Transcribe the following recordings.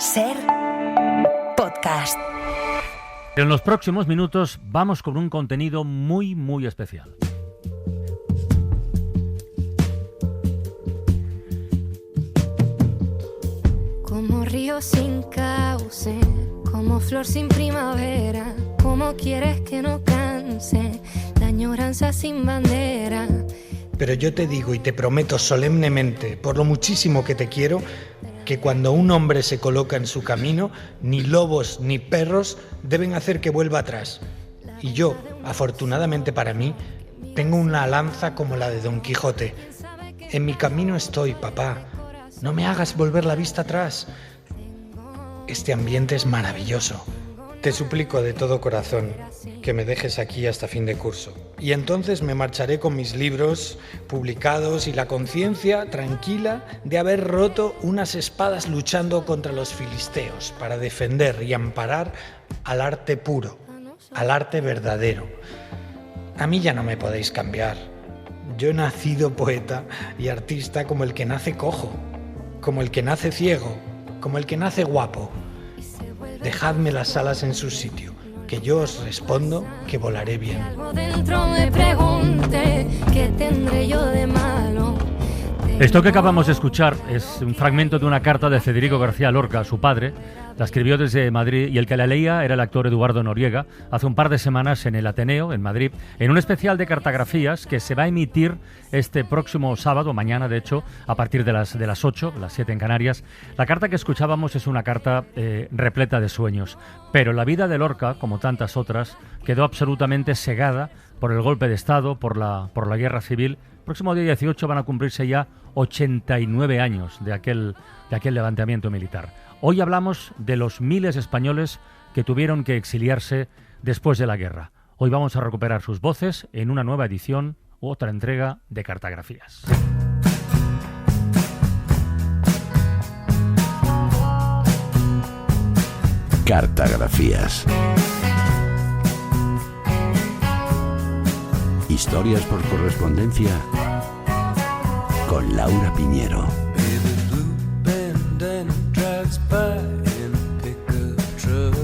SER Podcast. En los próximos minutos vamos con un contenido muy especial. Como río sin cauce, como flor sin primavera, como quieres que no canse, la añoranza sin bandera. Pero yo te digo y te prometo solemnemente, por lo muchísimo que te quiero, que cuando un hombre se coloca en su camino, ni lobos ni perros deben hacer que vuelva atrás. Y yo, afortunadamente para mí, tengo una lanza como la de Don Quijote. En mi camino estoy, papá. No me hagas volver la vista atrás. Este ambiente es maravilloso. Te suplico de todo corazón que me dejes aquí hasta fin de curso. Y entonces me marcharé con mis libros publicados y la conciencia tranquila de haber roto unas espadas luchando contra los filisteos para defender y amparar al arte puro, al arte verdadero. A mí ya no me podéis cambiar. Yo he nacido poeta y artista como el que nace cojo, como el que nace ciego, como el que nace guapo. Dejadme las alas en su sitio, que yo os respondo que volaré bien. Algo dentro me pregunte, ¿qué tendré yo de malo? Esto que acabamos de escuchar es un fragmento de una carta de Federico García Lorca a su padre. La escribió desde Madrid y el que la leía era el actor Eduardo Noriega hace un par de semanas en el Ateneo, en Madrid, en un especial de cartografías que se va a emitir este próximo sábado, mañana de hecho, a partir de las 8, las 7 en Canarias. La carta que escuchábamos es una carta repleta de sueños, pero la vida de Lorca, como tantas otras, quedó absolutamente segada por el golpe de Estado, por la guerra civil. El próximo día 18 van a cumplirse ya 89 años de aquel levantamiento militar. Hoy hablamos de los miles de españoles que tuvieron que exiliarse después de la guerra. Hoy vamos a recuperar sus voces en una nueva edición u otra entrega de Cartografías. Cartografías. Historias por correspondencia con Laura Piñero.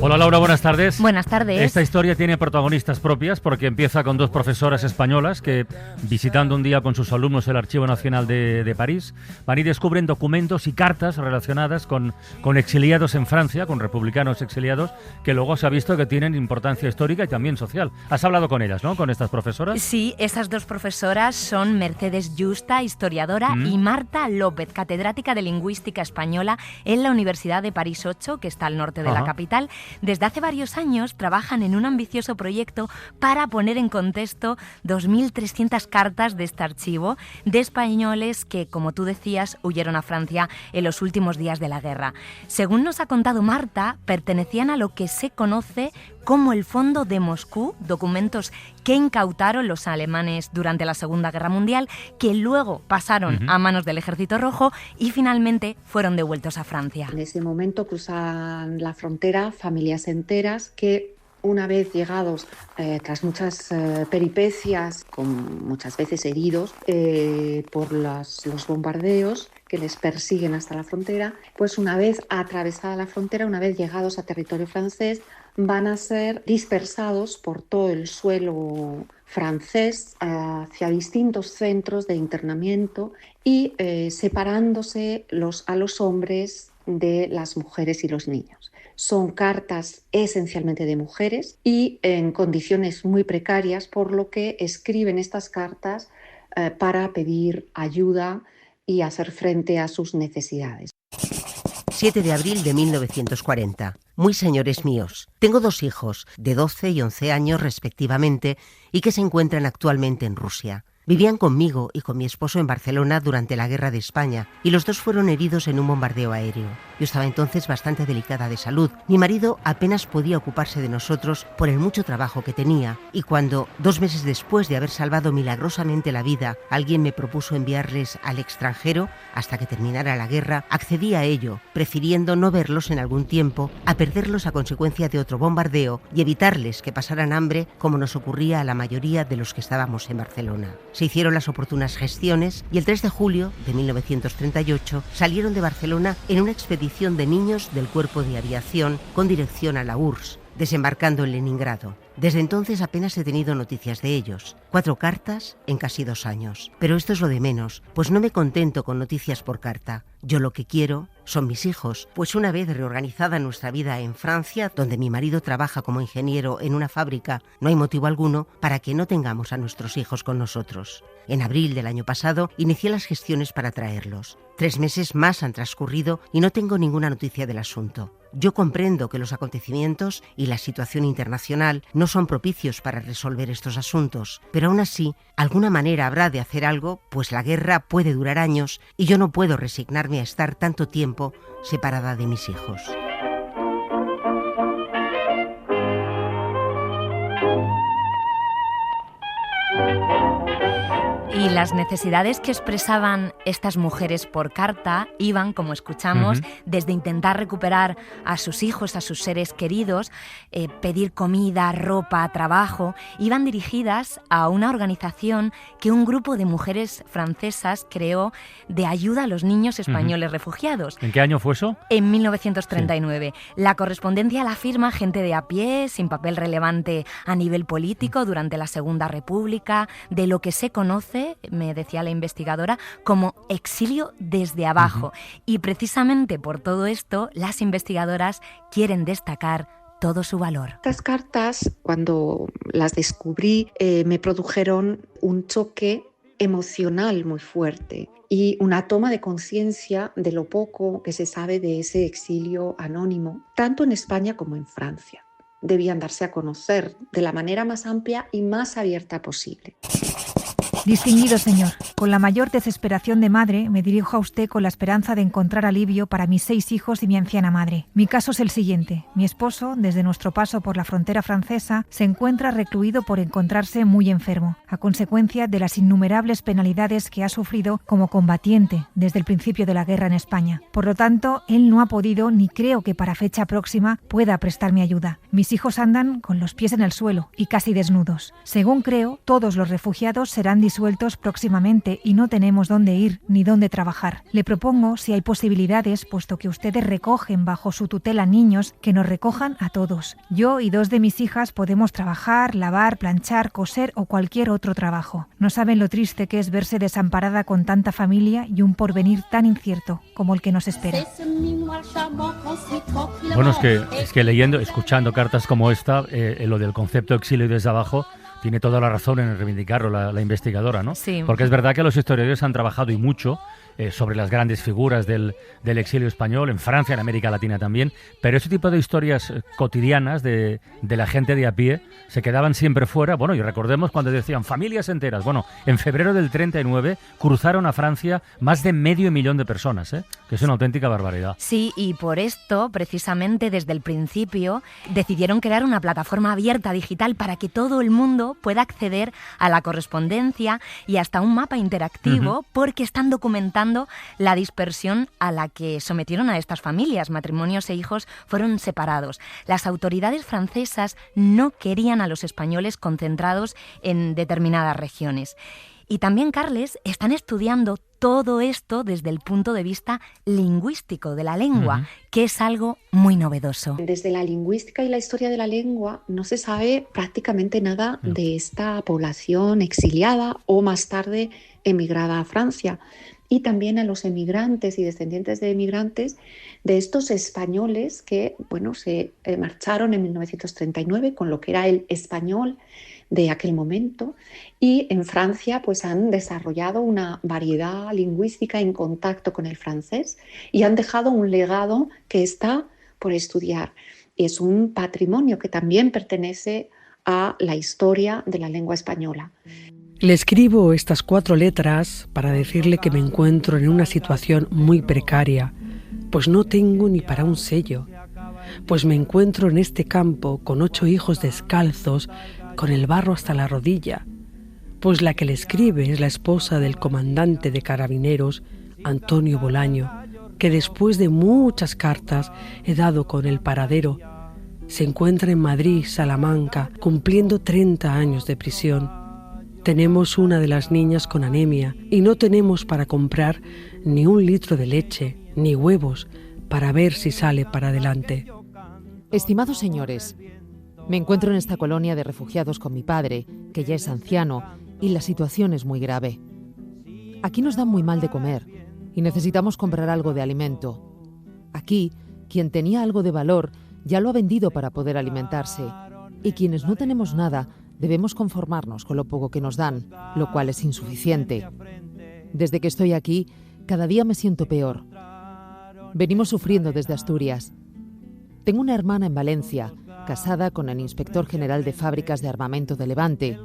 Hola Laura, buenas tardes. Buenas tardes. Esta historia tiene protagonistas propias porque empieza con dos profesoras españolas que, visitando un día con sus alumnos el Archivo Nacional de París, van y descubren documentos y cartas relacionadas con exiliados en Francia, con republicanos exiliados, que luego se ha visto que tienen importancia histórica y también social. Has hablado con ellas, ¿no?, con estas profesoras. Sí, estas dos profesoras son Mercedes Yusta, historiadora, y Marta López, catedrática de Lingüística Española en la Universidad de París 8, que está al norte de la capital. Desde hace varios años trabajan en un ambicioso proyecto para poner en contexto 2.300 cartas de este archivo de españoles que, como tú decías, huyeron a Francia en los últimos días de la guerra. Según nos ha contado Marta, pertenecían a lo que se conoce como el Fondo de Moscú, documentos que incautaron los alemanes durante la Segunda Guerra Mundial, que luego pasaron a manos del Ejército Rojo y finalmente fueron devueltos a Francia. En ese momento cruzan la frontera familias enteras que, una vez llegados, tras muchas peripecias, con muchas veces heridos por los bombardeos que les persiguen hasta la frontera, pues una vez atravesada la frontera, una vez llegados a territorio francés, van a ser dispersados por todo el suelo francés hacia distintos centros de internamiento y separándose a los hombres de las mujeres y los niños. Son cartas esencialmente de mujeres y en condiciones muy precarias, por lo que escriben estas cartas para pedir ayuda y hacer frente a sus necesidades. 7 de abril de 1940. Muy señores míos, tengo 2 hijos, de 12 y 11 años respectivamente, y que se encuentran actualmente en Rusia. Vivían conmigo y con mi esposo en Barcelona durante la Guerra de España, y los dos fueron heridos en un bombardeo aéreo. Yo estaba entonces bastante delicada de salud. Mi marido apenas podía ocuparse de nosotros por el mucho trabajo que tenía, y cuando, 2 meses después de haber salvado milagrosamente la vida, alguien me propuso enviarles al extranjero hasta que terminara la guerra, accedí a ello, prefiriendo no verlos en algún tiempo a perderlos a consecuencia de otro bombardeo y evitarles que pasaran hambre, como nos ocurría a la mayoría de los que estábamos en Barcelona. Se hicieron las oportunas gestiones y el 3 de julio de 1938 salieron de Barcelona en una expedición expedición de niños del Cuerpo de Aviación con dirección a la URSS, desembarcando en Leningrado. Desde entonces apenas he tenido noticias de ellos. 4 cartas en casi 2 años. Pero esto es lo de menos, pues no me contento con noticias por carta. Yo lo que quiero son mis hijos, pues una vez reorganizada nuestra vida en Francia, donde mi marido trabaja como ingeniero en una fábrica, no hay motivo alguno para que no tengamos a nuestros hijos con nosotros. En abril del año pasado inicié las gestiones para traerlos. 3 meses más han transcurrido y no tengo ninguna noticia del asunto. Yo comprendo que los acontecimientos y la situación internacional no son propicios para resolver estos asuntos, pero aún así, alguna manera habrá de hacer algo, pues la guerra puede durar años y yo no puedo resignarme a estar tanto tiempo separada de mis hijos. Y las necesidades que expresaban estas mujeres por carta iban, como escuchamos, desde intentar recuperar a sus hijos, a sus seres queridos, pedir comida, ropa, trabajo, iban dirigidas a una organización que un grupo de mujeres francesas creó de ayuda a los niños españoles refugiados. ¿En qué año fue eso? En 1939. Sí. La correspondencia la firma gente de a pie, sin papel relevante a nivel político durante la Segunda República, de lo que se conoce, me decía la investigadora, como exilio desde abajo. Y precisamente por todo esto, las investigadoras quieren destacar todo su valor. Estas cartas, cuando las descubrí, me produjeron un choque emocional muy fuerte y una toma de conciencia de lo poco que se sabe de ese exilio anónimo, tanto en España como en Francia. Debían darse a conocer de la manera más amplia y más abierta posible. Distinguido señor, con la mayor desesperación de madre me dirijo a usted con la esperanza de encontrar alivio para mis 6 hijos y mi anciana madre. Mi caso es el siguiente. Mi esposo, desde nuestro paso por la frontera francesa, se encuentra recluido por encontrarse muy enfermo, a consecuencia de las innumerables penalidades que ha sufrido como combatiente desde el principio de la guerra en España. Por lo tanto, él no ha podido, ni creo que para fecha próxima pueda prestarme ayuda. Mis hijos andan con los pies en el suelo y casi desnudos. Según creo, todos los refugiados serán disueltos próximamente y no tenemos dónde ir ni dónde trabajar. Le propongo, si hay posibilidades, puesto que ustedes recogen bajo su tutela niños, que nos recojan a todos. Yo y 2 de mis hijas podemos trabajar, lavar, planchar, coser o cualquier otro trabajo. No saben lo triste que es verse desamparada con tanta familia y un porvenir tan incierto como el que nos espera. Bueno, es que leyendo, escuchando cartas como esta, lo del concepto exilio desde abajo, tiene toda la razón en reivindicarlo la investigadora, ¿no? Sí. Porque es verdad que los historiadores han trabajado y mucho sobre las grandes figuras del exilio español, en Francia, en América Latina también, pero ese tipo de historias cotidianas de la gente de a pie se quedaban siempre fuera. Bueno, y recordemos cuando decían familias enteras. Bueno, en febrero del 39 cruzaron a Francia más de 500.000 de personas, que es una auténtica barbaridad. Sí, y por esto, precisamente desde el principio, decidieron crear una plataforma abierta digital para que todo el mundo pueda acceder a la correspondencia y hasta un mapa interactivo, porque están documentando la dispersión a la que sometieron a estas familias. Matrimonios e hijos fueron separados. Las autoridades francesas no querían a los españoles concentrados en determinadas regiones. Y también, Carles, están estudiando todo esto desde el punto de vista lingüístico de la lengua, que es algo muy novedoso. Desde la lingüística y la historia de la lengua no se sabe prácticamente nada de esta población exiliada o más tarde emigrada a Francia. Y también a los emigrantes y descendientes de emigrantes, de estos españoles que se marcharon en 1939 con lo que era el español de aquel momento, y en Francia han desarrollado una variedad lingüística en contacto con el francés y han dejado un legado que está por estudiar. Es un patrimonio que también pertenece a la historia de la lengua española. Le escribo estas 4 letras para decirle que me encuentro en una situación muy precaria, pues no tengo ni para un sello, pues me encuentro en este campo con 8 hijos descalzos, con el barro hasta la rodilla, pues la que le escribe es la esposa del comandante de carabineros, Antonio Bolaño, que después de muchas cartas he dado con el paradero. Se encuentra en Madrid, Salamanca, cumpliendo 30 años de prisión. Tenemos una de las niñas con anemia y no tenemos para comprar ni 1 litro de leche, ni huevos, para ver si sale para adelante. Estimados señores, me encuentro en esta colonia de refugiados con mi padre, que ya es anciano, y la situación es muy grave. Aquí nos dan muy mal de comer y necesitamos comprar algo de alimento. Aquí, quien tenía algo de valor ya lo ha vendido para poder alimentarse, y quienes no tenemos nada debemos conformarnos con lo poco que nos dan, lo cual es insuficiente. Desde que estoy aquí, cada día me siento peor. Venimos sufriendo desde Asturias. Tengo una hermana en Valencia, casada con el inspector general de fábricas de armamento de Levante,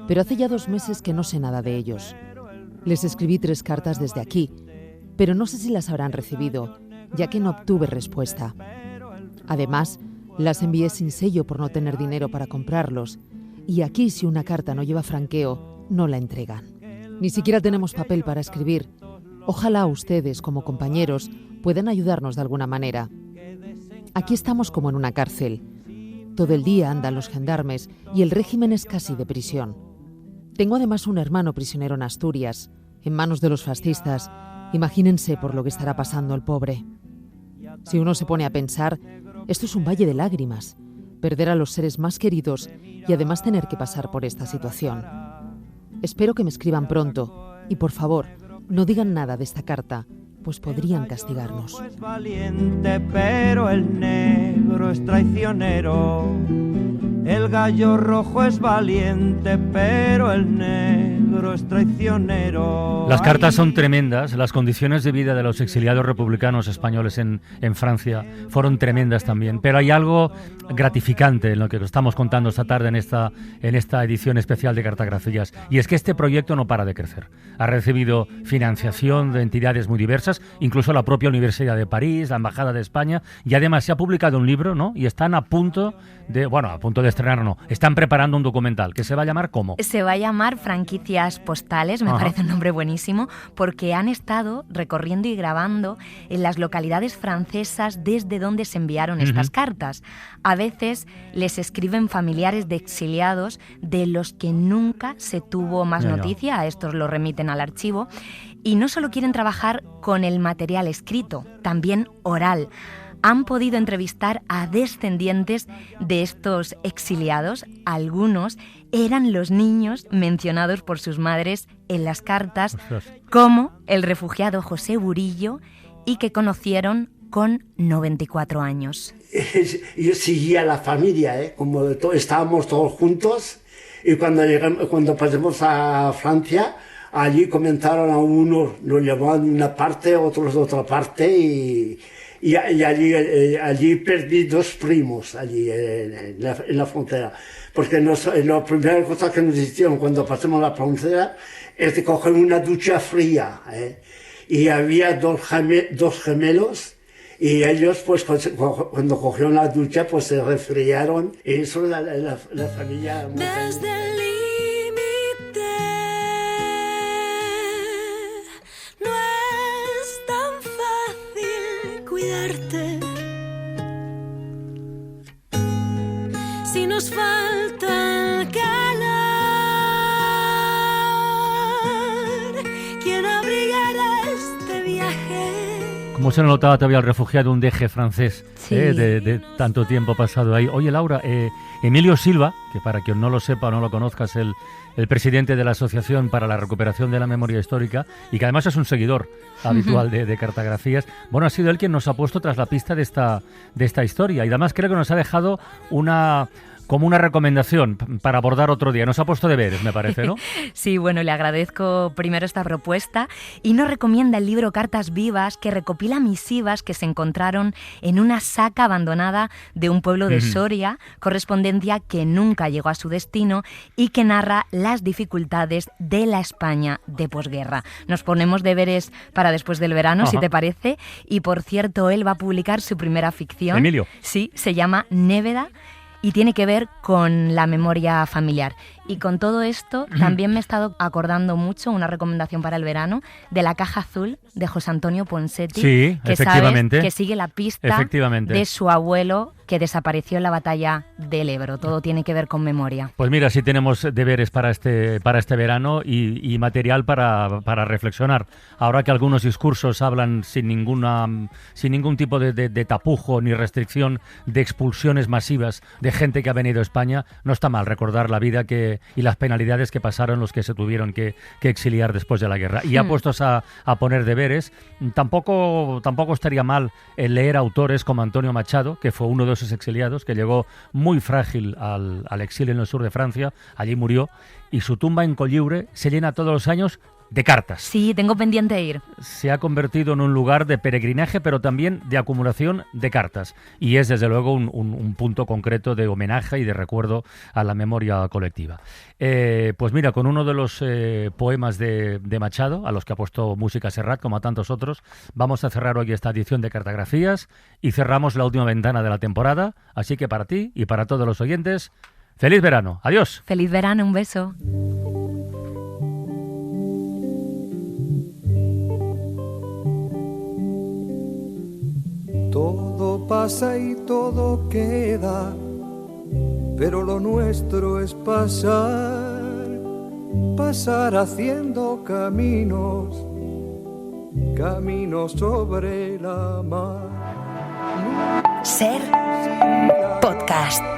pero hace ya 2 meses que no sé nada de ellos. Les escribí 3 cartas desde aquí, pero no sé si las habrán recibido, ya que no obtuve respuesta. Además, las envié sin sello por no tener dinero para comprarlos, y aquí si una carta no lleva franqueo, no la entregan. Ni siquiera tenemos papel para escribir. Ojalá ustedes, como compañeros, puedan ayudarnos de alguna manera. Aquí estamos como en una cárcel. Todo el día andan los gendarmes y el régimen es casi de prisión. Tengo además un hermano prisionero en Asturias, en manos de los fascistas. Imagínense por lo que estará pasando el pobre. Si uno se pone a pensar, esto es un valle de lágrimas, perder a los seres más queridos y además tener que pasar por esta situación. Espero que me escriban pronto y, por favor, no digan nada de esta carta, pues podrían castigarnos. Es valiente, pero el negro es traicionero. El gallo rojo es valiente, pero el negro es traicionero. Las cartas son tremendas, las condiciones de vida de los exiliados republicanos españoles en Francia fueron tremendas también, pero hay algo gratificante en lo que estamos contando esta tarde en esta edición especial de Cartografías, y es que este proyecto no para de crecer. Ha recibido financiación de entidades muy diversas, incluso la propia Universidad de París, la Embajada de España, y además se ha publicado un libro, ¿no? Y están a punto de estrenar, no, están preparando un documental que se va a llamar ¿cómo? Se va a llamar Franquicias Postales, me parece un nombre buenísimo, porque han estado recorriendo y grabando en las localidades francesas desde donde se enviaron estas cartas. A veces les escriben familiares de exiliados de los que nunca se tuvo más noticia, a estos lo remiten al archivo, y no solo quieren trabajar con el material escrito, también oral. Han podido entrevistar a descendientes de estos exiliados. Algunos eran los niños mencionados por sus madres en las cartas, como el refugiado José Burillo, y que conocieron con 94 años. Yo seguía a la familia, como estábamos todos juntos, y cuando pasamos a Francia, allí comenzaron a unos, lo llamaban de una parte, otros de otra parte, y allí perdí 2 primos allí en la frontera, porque la primera cosa que nos hicieron cuando pasamos la frontera es de coger una ducha fría, y había 2 gemelos, y ellos pues cuando cogieron la ducha pues se resfriaron, y eso la familia... Desde el límite no es tan fácil cuidarte. Si nos falta el calor, ¿quién abrigará este viaje? Como se notaba todavía el refugiado, un deje francés, sí, de tanto tiempo pasado ahí. Oye, Laura, Emilio Silva, que para quien no lo sepa o no lo conozca, es el presidente de la Asociación para la Recuperación de la Memoria Histórica, y que además es un seguidor habitual de Cartografías. Bueno, ha sido él quien nos ha puesto tras la pista de esta historia, y además creo que nos ha dejado como una recomendación para abordar otro día. Nos ha puesto deberes, me parece, ¿no? Sí, bueno, le agradezco primero esta propuesta, y nos recomienda el libro Cartas Vivas, que recopila misivas que se encontraron en una saca abandonada de un pueblo de Soria, correspondencia que nunca llegó a su destino y que narra las dificultades de la España de posguerra. Nos ponemos deberes para después del verano, si te parece, y por cierto, él va a publicar su primera ficción. Emilio. Sí, se llama Néveda, y tiene que ver con la memoria familiar. Y con todo esto, también me he estado acordando mucho, una recomendación para el verano, de La caja azul de José Antonio Ponseti, sí, que efectivamente. sabes que sigue la pista de su abuelo que desapareció en la batalla del Ebro. Todo tiene que ver con memoria. Pues mira, sí tenemos deberes para este verano y material para reflexionar. Ahora que algunos discursos hablan sin ningún tipo de tapujo ni restricción de expulsiones masivas de gente que ha venido a España, no está mal recordar la vida y las penalidades que pasaron los que se tuvieron que exiliar después de la guerra. Y ya puestos a poner deberes, tampoco estaría mal leer autores como Antonio Machado, que fue uno de esos exiliados, que llegó muy frágil al exilio en el sur de Francia, allí murió, y su tumba en Colliure se llena todos los años de cartas. Sí, tengo pendiente ir. Se ha convertido en un lugar de peregrinaje, pero también de acumulación de cartas. Y es, desde luego, un punto concreto de homenaje y de recuerdo a la memoria colectiva. Pues mira, con uno de los poemas de Machado, a los que ha puesto música Serrat, como a tantos otros, vamos a cerrar hoy esta edición de Cartagrafías y cerramos la última ventana de la temporada. Así que para ti y para todos los oyentes, ¡feliz verano! ¡Adiós! ¡Feliz verano! Un beso. Todo pasa y todo queda, pero lo nuestro es pasar, pasar haciendo caminos, caminos sobre la mar. Ser podcast.